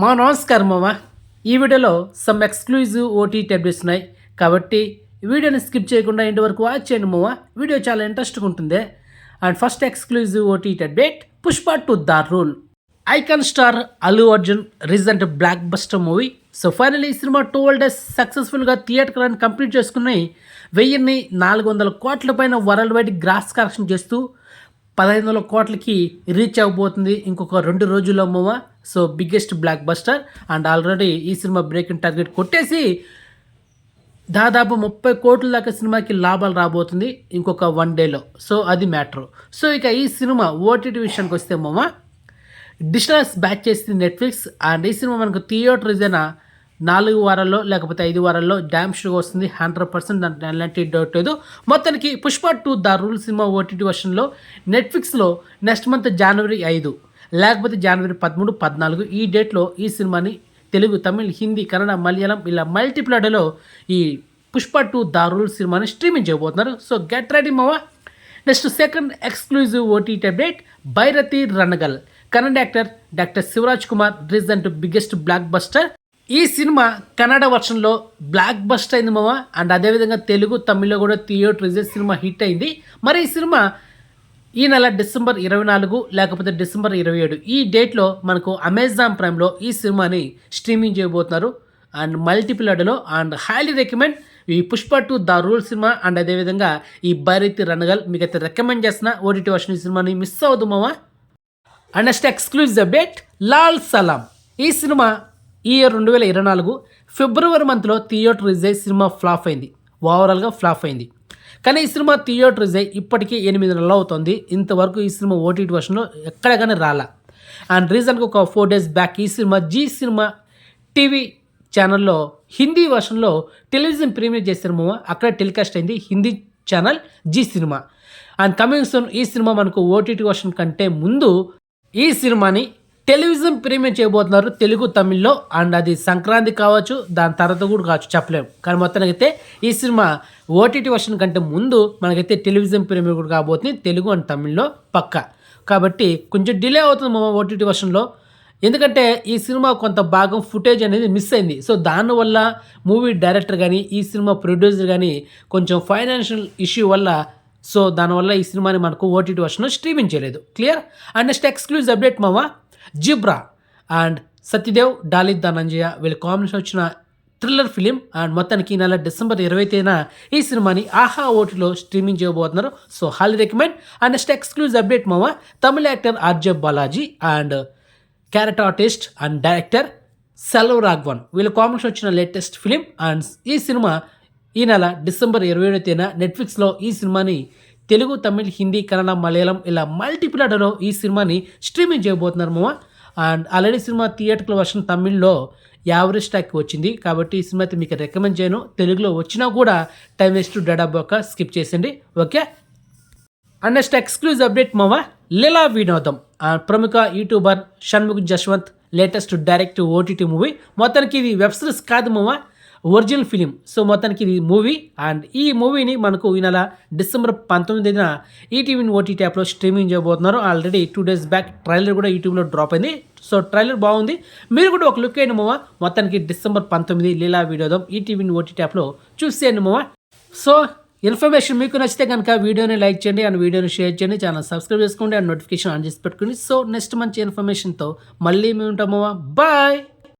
నమస్కారం మామ. ఈ వీడియోలో సమ్ ఎక్స్క్లూజివ్ ఓటీటీ అప్డేట్స్ ఉన్నాయి కాబట్టి వీడియోని స్కిప్ చేయకుండా ఇంటి వరకు వాచ్ చేయండి మామ. వీడియో చాలా ఇంట్రెస్ట్గా ఉంటుంది. And first exclusive OTT update, Pushpa 2 the rule. Icon star Allu Arjun recent block buster movie. So finally ఈ సినిమా 12 days సక్సెస్ఫుల్గా థియేటర్ రన్ కంప్లీట్ చేసుకుని 1400 కోట్ల పైన వరల్డ్ వైడ్ గ్రాస్ కలెక్షన్ చేస్తూ 1500 కోట్లకి రీచ్ అవ్వబోతుంది ఇంకొక 2 రోజుల్లో movie. So biggest blockbuster. And already ఈ సినిమా బ్రేకింగ్ టార్గెట్ కొట్టేసి దాదాపు 30 కోట్ల దాకా సినిమాకి లాభాలు రాబోతుంది ఇంకొక 1 dayలో. సో అది మ్యాటర్. సో ఇక ఈ సినిమా ఓటీటీ విషయానికి వస్తే మామ, డిజిటల్స్ బ్యాచ్ చేసింది నెట్ఫ్లిక్స్. అండ్ ఈ సినిమా మనకు థియేటర్ ఏదైనా 4 వారాల్లో లేకపోతే 5 వారాల్లో డ్యామ్ షూగా వస్తుంది 100%. దాంట్లో ఎలాంటి డౌట్ లేదు. మొత్తానికి Pushpa 2 the rule cinema OTT వర్షన్లో నెట్ఫ్లిక్స్లో నెక్స్ట్ మంత్ జనవరి 5 లేకపోతే జనవరి 13, 14 ఈ డేట్లో ఈ సినిమాని తెలుగు, తమిళ్, హిందీ, కన్నడ, మలయాళం ఇలా మల్టీప్లాడలో ఈ పుష్ప 2 ద రూల్ సినిమాని స్ట్రీమింగ్ చేయబోతున్నారు. సో గెట్ రెడీ మావా. Next second exclusive OTT update, Bhairathi Ranagal. Kannada actor doctor Shivaraj Kumar recent biggest blockbuster. ఈ సినిమా కన్నడ వర్షన్లో బ్లాక్ బస్టర్ అయింది మామ. అండ్ అదేవిధంగా తెలుగు, తమిళ్లో కూడా థియేటర్ రిలీజ్ సినిమా హిట్ అయింది. మరి ఈ సినిమా ఈ నెల డిసెంబర్ 24 లేకపోతే డిసెంబర్ 27 ఈ డేట్లో మనకు అమెజాన్ ప్రైమ్లో ఈ సినిమాని స్ట్రీమింగ్ చేయబోతున్నారు అండ్ మల్టీప్లాడలో. అండ్ హైలీ రికమెండ్ ఈ Pushpa 2 the rule cinema. And అదేవిధంగా ఈ భైరతి రణగల్ మీకైతే రికమెండ్ చేస్తున్న ఓటీటీ వర్షన్ ఈ సినిమాని మిస్ అవ్వదు మామ. And next exclusive update, Lal Salaam. ఈ సినిమా ఈ ఇయర్ 2024 ఫిబ్రవరి మంత్లో థియేటర్ రిలీజ్ అయ్యి సినిమా ఫ్లాప్ అయింది, ఓవరాల్గా ఫ్లాప్ అయింది. కానీ ఈ సినిమా థియేటర్ రిలీజ్ అయ్యి ఇప్పటికీ 8 నెలలు అవుతుంది. ఇంతవరకు ఈ సినిమా ఓటీటీ వర్షన్లో ఎక్కడ కానీ రాలా. అండ్ రీసెంట్గా ఒక 4 days బ్యాక్ ఈ సినిమా జీ సినిమా టీవీ ఛానల్లో హిందీ వర్షన్లో టెలివిజన్ ప్రీమియర్ చేశారు మామ. అక్కడ టెలికాస్ట్ అయింది Hindi channel Zee Cinema. And coming soon ఈ సినిమా మనకు ఓటీటీ వర్షన్ కంటే ముందు ఈ సినిమాని టెలివిజన్ ప్రీమియర్ చేయబోతున్నారు తెలుగు, తమిళ్లో. అండ్ అది సంక్రాంతి కావచ్చు, దాని తర్వాత కూడా కావచ్చు, చెప్పలేము. కానీ మొత్తానికి అయితే ఈ సినిమా ఓటీటీ వర్షన్ కంటే ముందు మనకైతే టెలివిజన్ ప్రీమియర్ కూడా కాబోతుంది తెలుగు అండ్ తమిళ్లో పక్కా. కాబట్టి కొంచెం డిలే అవుతుంది మా ఓటీటీ వర్షన్లో, ఎందుకంటే ఈ సినిమా కొంత భాగం ఫుటేజ్ అనేది మిస్ అయింది. సో దానివల్ల మూవీ డైరెక్టర్ కానీ ఈ సినిమా ప్రొడ్యూసర్ కానీ కొంచెం ఫైనాన్షియల్ ఇష్యూ వల్ల సో దానివల్ల ఈ సినిమాని మనకు ఓటీటీ వర్షన్లో స్ట్రీమింగ్ చేయలేదు. Clear. And next exclusive update మామ, జిబ్రా అండ్ సత్యదేవ్, డాలి ధనంజయ వీళ్ళ కాంబినేషన్ వచ్చిన థ్రిల్లర్ ఫిలిం. అండ్ మొత్తానికి ఈ నెల డిసెంబర్ 20 ఈ సినిమాని ఆహా ఓటీలో స్ట్రీమింగ్ చేయబోతున్నారు. So highly recommend. And next exclusive update మామ, Tamil actor RJ Balaji and character artist and director Selva Raghavan వీళ్ళ కాంబినేషన్ వచ్చిన లేటెస్ట్ ఫిలిం. అండ్ ఈ సినిమా ఈ నెల డిసెంబర్ 27 నెట్ఫ్లిక్స్లో ఈ సినిమాని తెలుగు, తమిళ్, హిందీ, కన్నడ, మలయాళం ఇలా మల్టీప్లాడలో ఈ సినిమాని స్ట్రీమింగ్ చేయబోతున్నారు మామ. And already cinema theatre version తమిళ్లో యావరేజ్ స్టాక్ వచ్చింది కాబట్టి ఈ సినిమా అయితే మీకు రికమెండ్ చేయను. తెలుగులో వచ్చినా కూడా టైం వేస్ట్ డేటా బొక్క స్కిప్ చేసిండి. Okay. And next exclusive update మామ, లీలా వినోదం. ప్రముఖ YouTuber Shanmukh Jaswanth latest direct OTT movie. మొత్తానికి ఇది వెబ్ సిరీస్ కాదు మామ, ఒరిజినల్ ఫిలిం. సో మొత్తానికి ఇది మూవీ. అండ్ ఈ మూవీని మనకు ఈ నెల డిసెంబర్ 19 ఈటీవీ ఓటీటీ యాప్లో స్ట్రీమింగ్ చేయబోతున్నారు. ఆల్రెడీ 2 days బ్యాక్ ట్రైలర్ కూడా యూట్యూబ్లో డ్రాప్ అయింది. సో ట్రైలర్ బాగుంది, మీరు కూడా ఒక లుక్ అయ్యండి మామ. మొత్తానికి డిసెంబర్ 19 లీలా వినోదం ఈటీవీ ఓటీటీ యాప్లో చూసేయండి మామ. సో ఇన్ఫర్మేషన్ మీకు నచ్చితే కనుక వీడియోని లైక్ చేయండి అండ్ వీడియోని షేర్ చేయండి, ఛానల్ సబ్స్క్రైబ్ చేసుకోండి అండ్ నోటిఫికేషన్ ఆన్ చేసి పెట్టుకోండి. సో నెక్స్ట్ మంచి ఇన్ఫర్మేషన్తో మళ్ళీ మేము ఉంటాం మామ. బాయ్.